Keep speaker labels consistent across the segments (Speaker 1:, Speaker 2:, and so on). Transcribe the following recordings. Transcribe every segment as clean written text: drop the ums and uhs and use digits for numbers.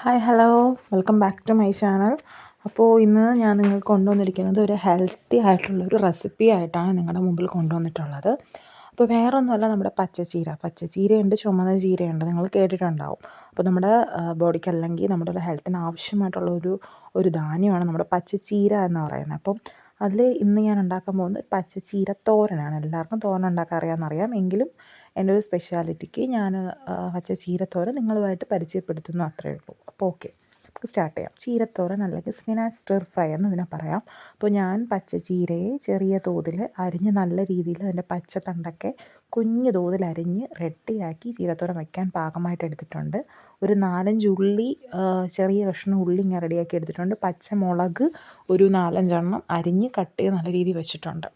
Speaker 1: Hi hello welcome back to my channel. അപ്പോൾ ഇന്ന് ഞാൻ നിങ്ങൾക്ക് കൊണ്ടുവന്നിരിക്കുന്നത് ഒരു ഹെൽത്തി ആയിട്ടുള്ളൊരു റെസിപ്പി ആയിട്ടാണ് നിങ്ങളുടെ മുമ്പിൽ കൊണ്ടുവന്നിട്ടുള്ളത്. അപ്പോൾ വേറെ ഒന്നുമല്ല, നമ്മുടെ പച്ചച്ചീരയുണ്ട്, ചുമന്ന ചീരയുണ്ട്, നിങ്ങൾ കേട്ടിട്ടുണ്ടാവും. അപ്പോൾ നമ്മുടെ ബോഡിക്ക് അല്ലെങ്കിൽ നമ്മുടെ ഹെൽത്തിന് ആവശ്യമായിട്ടുള്ള ഒരു ധാന്യമാണ് നമ്മുടെ പച്ചച്ചീര എന്ന് പറയുന്നത്. അപ്പം അതിൽ ഇന്ന് ഞാൻ ഉണ്ടാക്കാൻ പോകുന്നത് പച്ചച്ചീര തോരനാണ്. എല്ലാവർക്കും തോരൻ ഉണ്ടാക്കാൻ അറിയാമെന്നറിയാം, എങ്കിലും എൻ്റെ ഒരു സ്പെഷ്യാലിറ്റിക്ക് ഞാൻ പച്ചച്ചീരത്തോരൻ നിങ്ങളുമായിട്ട് പരിചയപ്പെടുത്തുന്നു, അത്രയേ ഉള്ളൂ. അപ്പോൾ ഓക്കെ, നമുക്ക് സ്റ്റാർട്ട് ചെയ്യാം. ചീരത്തോരൻ അല്ലെങ്കിൽ സ്പിനാച്ച് സ്റ്റിർ ഫ്രൈ എന്ന് ഇതിനെ പറയാം. അപ്പോൾ ഞാൻ പച്ചച്ചീരയെ ചെറിയ തോതിൽ അരിഞ്ഞ് നല്ല രീതിയിൽ അതിൻ്റെ പച്ചത്തണ്ടൊക്കെ കുഞ്ഞു തോതിൽ അരിഞ്ഞ് റെഡിയാക്കി ചീരത്തോരൻ വയ്ക്കാൻ പാകമായിട്ട് എടുത്തിട്ടുണ്ട്. ഒരു 4-5 ഉള്ളി, ചെറിയ കഷ്ണം ഉള്ളി ഇങ്ങനെ റെഡിയാക്കി എടുത്തിട്ടുണ്ട്. പച്ചമുളക് ഒരു 4-5 എണ്ണം അരിഞ്ഞ് കട്ട് ചെയ്ത് നല്ല രീതിയിൽ വെച്ചിട്ടുണ്ട്.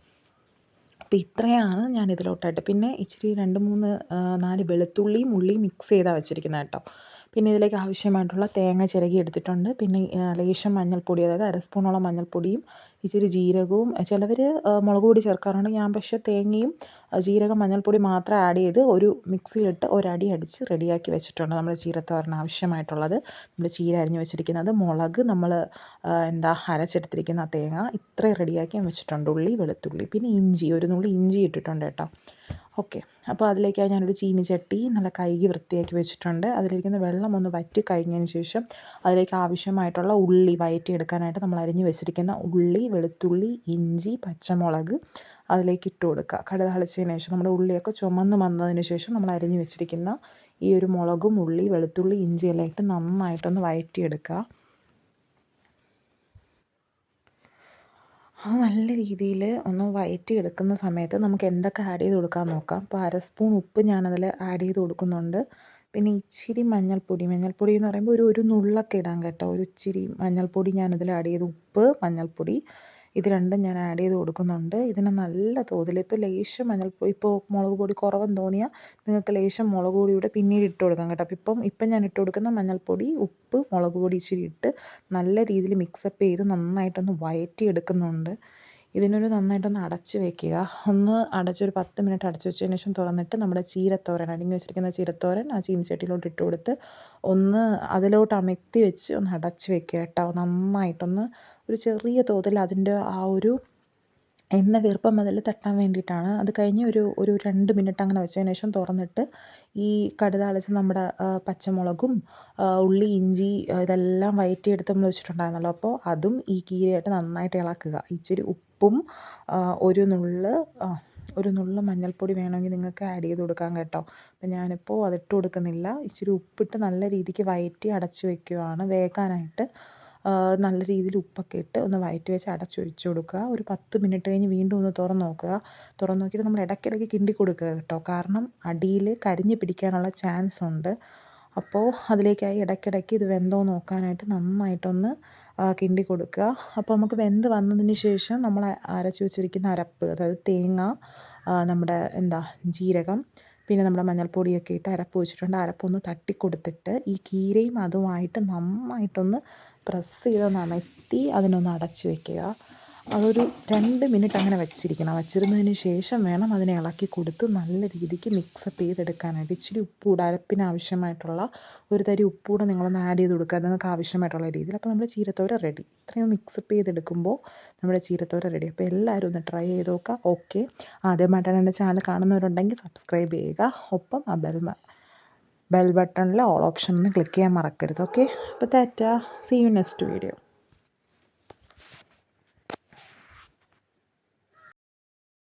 Speaker 1: അപ്പോൾ ഇത്രയാണ് ഞാൻ ഇതിലോട്ടായിട്ട്. പിന്നെ ഇച്ചിരി 2-3-4 വെളുത്തുള്ളിയും ഉള്ളിയും മിക്സ് ചെയ്താണ് വെച്ചിരിക്കുന്നത് കേട്ടോ. പിന്നെ ഇതിലേക്ക് ആവശ്യമായിട്ടുള്ള തേങ്ങ ചിരകി എടുത്തിട്ടുണ്ട്. പിന്നെ ലേശം മഞ്ഞൾപ്പൊടി, അതായത് 1 സ്പൂണോളം മഞ്ഞൾപ്പൊടിയും ഇച്ചിരി ജീരകവും. ചിലവർ മുളക് പൊടി ചേർക്കാറുണ്ട്. ഞാൻ പക്ഷേ തേങ്ങയും ജീരകം മഞ്ഞൾപ്പൊടി മാത്രം ആഡ് ചെയ്ത് ഒരു മിക്സിയിലിട്ട് ഒരടി അടിച്ച് റെഡിയാക്കി വെച്ചിട്ടുണ്ട്. നമ്മൾ ചീരത്തോരന് ആവശ്യമായിട്ടുള്ളത് നമ്മൾ ചീര അരിഞ്ഞ് വെച്ചിരിക്കുന്നത്, മുളക് നമ്മൾ അരച്ചെടുത്തിരിക്കുന്ന തേങ്ങ, ഇത്രയും റെഡിയാക്കി വെച്ചിട്ടുണ്ട്. ഉള്ളി, വെളുത്തുള്ളി, പിന്നെ ഇഞ്ചി, ഒരു നുള്ളി ഇഞ്ചി ഇട്ടിട്ടുണ്ട് കേട്ടോ. ഓക്കെ, അപ്പോൾ അതിലേക്കായി ഞാനൊരു ചീനിച്ചട്ടി നല്ല കഴുകി വൃത്തിയാക്കി വെച്ചിട്ടുണ്ട്. അതിലിരിക്കുന്ന വെള്ളം ഒന്ന് വറ്റി കഴിഞ്ഞതിന് ശേഷം അതിലേക്ക് ആവശ്യമായിട്ടുള്ള ഉള്ളി വഴറ്റിയെടുക്കാനായിട്ട് നമ്മൾ അരിഞ്ഞ് വെച്ചിരിക്കുന്ന ഉള്ളി, വെളുത്തുള്ളി, ഇഞ്ചി, പച്ചമുളക് അതിലേക്ക് ഇട്ട് കൊടുക്കുക. കടുക് താളിച്ചതിന് ശേഷം നമ്മുടെ ഉള്ളിയൊക്കെ ചുമന്ന് വന്നതിന് ശേഷം നമ്മൾ അരിഞ്ഞ് വെച്ചിരിക്കുന്ന ഈ ഒരു മുളകും ഉള്ളി, വെളുത്തുള്ളി, ഇഞ്ചിയെല്ലാം ഇട്ട് നന്നായിട്ടൊന്ന് വഴറ്റിയെടുക്കുക. നല്ല രീതിയിൽ ഒന്ന് വഴറ്റിയെടുക്കുന്ന സമയത്ത് നമുക്ക് എന്തൊക്കെ ആഡ് ചെയ്ത് കൊടുക്കാൻ നോക്കാം. അപ്പോൾ 1 സ്പൂൺ ഉപ്പ് ഞാനതിൽ ആഡ് ചെയ്ത് കൊടുക്കുന്നുണ്ട്. പിന്നെ ഇച്ചിരി മഞ്ഞൾപ്പൊടി എന്ന് പറയുമ്പോൾ ഒരു നുള്ളൊക്കെ ഇടാം കേട്ടോ. ഒരു ഇച്ചിരി മഞ്ഞൾപ്പൊടി ഞാനതിൽ ആഡ് ചെയ്ത്, ഉപ്പ്, മഞ്ഞൾപ്പൊടി ഇത് രണ്ടും ഞാൻ ആഡ് ചെയ്ത് കൊടുക്കുന്നുണ്ട്. ഇതിന് നല്ല തോതിൽ, ഇപ്പോൾ ലേശം മഞ്ഞൾപ്പൊടി, ഇപ്പോൾ മുളക് പൊടി കുറവെന്ന് തോന്നിയാൽ നിങ്ങൾക്ക് ലേശം മുളക് പൊടിയൂടെ പിന്നീട് ഇട്ട് കൊടുക്കാം കേട്ടോ. അപ്പോൾ ഇപ്പം ഞാൻ ഇട്ട് കൊടുക്കുന്ന മഞ്ഞൾപ്പൊടി, ഉപ്പ്, മുളക് പൊടി ഇച്ചിരി ഇട്ട് നല്ല രീതിയിൽ മിക്സപ്പ് ചെയ്ത് നന്നായിട്ടൊന്ന് വഴറ്റിയെടുക്കുന്നുണ്ട്. ഇതിനൊരു നന്നായിട്ടൊന്ന് അടച്ച് വയ്ക്കുക. ഒന്ന് അടച്ചൊരു 10 മിനിറ്റ് അടച്ച് വെച്ചതിന് ശേഷം തുറന്നിട്ട് നമ്മുടെ ചീരത്തോരൻ, അരിഞ്ഞ് വെച്ചിരിക്കുന്ന ചീരത്തോരൻ ആ ചീനിച്ചട്ടിയിലോട്ട് ഇട്ട് കൊടുത്ത് ഒന്ന് അതിലോട്ട് അമർത്തി വെച്ച് ഒന്ന് അടച്ച് വെക്കുക കേട്ടോ. നന്നായിട്ടൊന്ന് ഒരു ചെറിയ തോതിൽ അതിൻ്റെ ആ ഒരു എണ്ണ വീർപ്പം അതിൽ തട്ടാൻ വേണ്ടിയിട്ടാണ്. അത് കഴിഞ്ഞ് ഒരു 2 മിനിറ്റ് അങ്ങനെ വെച്ചതിന് ശേഷം തുറന്നിട്ട് ഈ കടുക് താളിച്ച് നമ്മുടെ പച്ചമുളകും ഉള്ളി, ഇഞ്ചി ഇതെല്ലാം വഴറ്റിയെടുത്ത് നമ്മൾ വെച്ചിട്ടുണ്ടായിരുന്നല്ലോ, അപ്പോൾ അതും ഈ കീരയായിട്ട് നന്നായിട്ട് ഇളക്കുക. ഇച്ചിരി ഉപ്പും ഒരു നുള്ള് മഞ്ഞൾപ്പൊടി വേണമെങ്കിൽ നിങ്ങൾക്ക് ആഡ് ചെയ്ത് കൊടുക്കാം കേട്ടോ. അപ്പം ഞാനിപ്പോൾ അതിട്ട് കൊടുക്കുന്നില്ല. ഇച്ചിരി ഉപ്പിട്ട് നല്ല രീതിക്ക് വഴറ്റി അടച്ച് വയ്ക്കുകയാണ് വേകാനായിട്ട്. നല്ല രീതിയിൽ ഉപ്പൊക്കെ ഇട്ട് ഒന്ന് വഴറ്റി വെച്ച് അടച്ച് വെച്ച് കൊടുക്കുക. ഒരു 10 മിനിറ്റ് കഴിഞ്ഞ് വീണ്ടും ഒന്ന് തുറന്ന് നോക്കുക. തുറന്ന് നോക്കിയിട്ട് നമ്മൾ ഇടയ്ക്കിടയ്ക്ക് കിണ്ടി കൊടുക്കുക കേട്ടോ, കാരണം അടിയിൽ കരിഞ്ഞ് പിടിക്കാനുള്ള ചാൻസ് ഉണ്ട്. അപ്പോൾ അതിലേക്കായി ഇടയ്ക്കിടയ്ക്ക് ഇത് വെന്തോ നോക്കാനായിട്ട് നന്നായിട്ടൊന്ന് കിണ്ടി കൊടുക്കുക. അപ്പോൾ നമുക്ക് വെന്ത് വന്നതിന് ശേഷം നമ്മൾ അരച്ച് വെച്ചിരിക്കുന്ന അരപ്പ്, അതായത് തേങ്ങ, നമ്മുടെ ജീരകം, പിന്നെ നമ്മുടെ മഞ്ഞൾപ്പൊടിയൊക്കെ ഇട്ട് അരപ്പ് വെച്ചിട്ടുണ്ട്. അരപ്പൊന്ന് തട്ടിക്കൊടുത്തിട്ട് ഈ കീരയും അതുമായിട്ട് നന്നായിട്ടൊന്ന് പ്രസ് ചെയ്തൊന്ന് അമർത്തി അതിനൊന്ന് അടച്ച് വയ്ക്കുക. അതൊരു 2 മിനിറ്റ് അങ്ങനെ വെച്ചിരുന്നതിന് ശേഷം വേണം അതിനെ ഇളക്കി കൊടുത്ത് നല്ല രീതിക്ക് മിക്സപ്പ് ചെയ്തെടുക്കാനായിട്ട്. ഇച്ചിരി ഉപ്പൂടെ, അരപ്പിന് ആവശ്യമായിട്ടുള്ള ഒരു തരി ഉപ്പൂടെ നിങ്ങളൊന്ന് ആഡ് ചെയ്ത് കൊടുക്കുക നിങ്ങൾക്ക് ആവശ്യമായിട്ടുള്ള രീതിയിൽ. അപ്പോൾ നമ്മുടെ ചീരത്തോരൻ റെഡി. ഇത്രയും മിക്സപ്പ് ചെയ്തെടുക്കുമ്പോൾ നമ്മുടെ ചീരത്തോരൻ റെഡി. അപ്പോൾ എല്ലാവരും ഒന്ന് ട്രൈ ചെയ്ത് നോക്കുക. ഓക്കെ, ആദ്യമായിട്ടാണ് എൻ്റെ ചാനൽ കാണുന്നവരുണ്ടെങ്കിൽ സബ്സ്ക്രൈബ് ചെയ്യുക. ഒപ്പം ആ ബെൽ ബട്ടണിൽ ഓൾ ഓപ്ഷൻ ഒന്ന് ക്ലിക്ക് ചെയ്യാൻ മറക്കരുത്. ഓക്കെ, അപ്പോൾ tata, see you next video.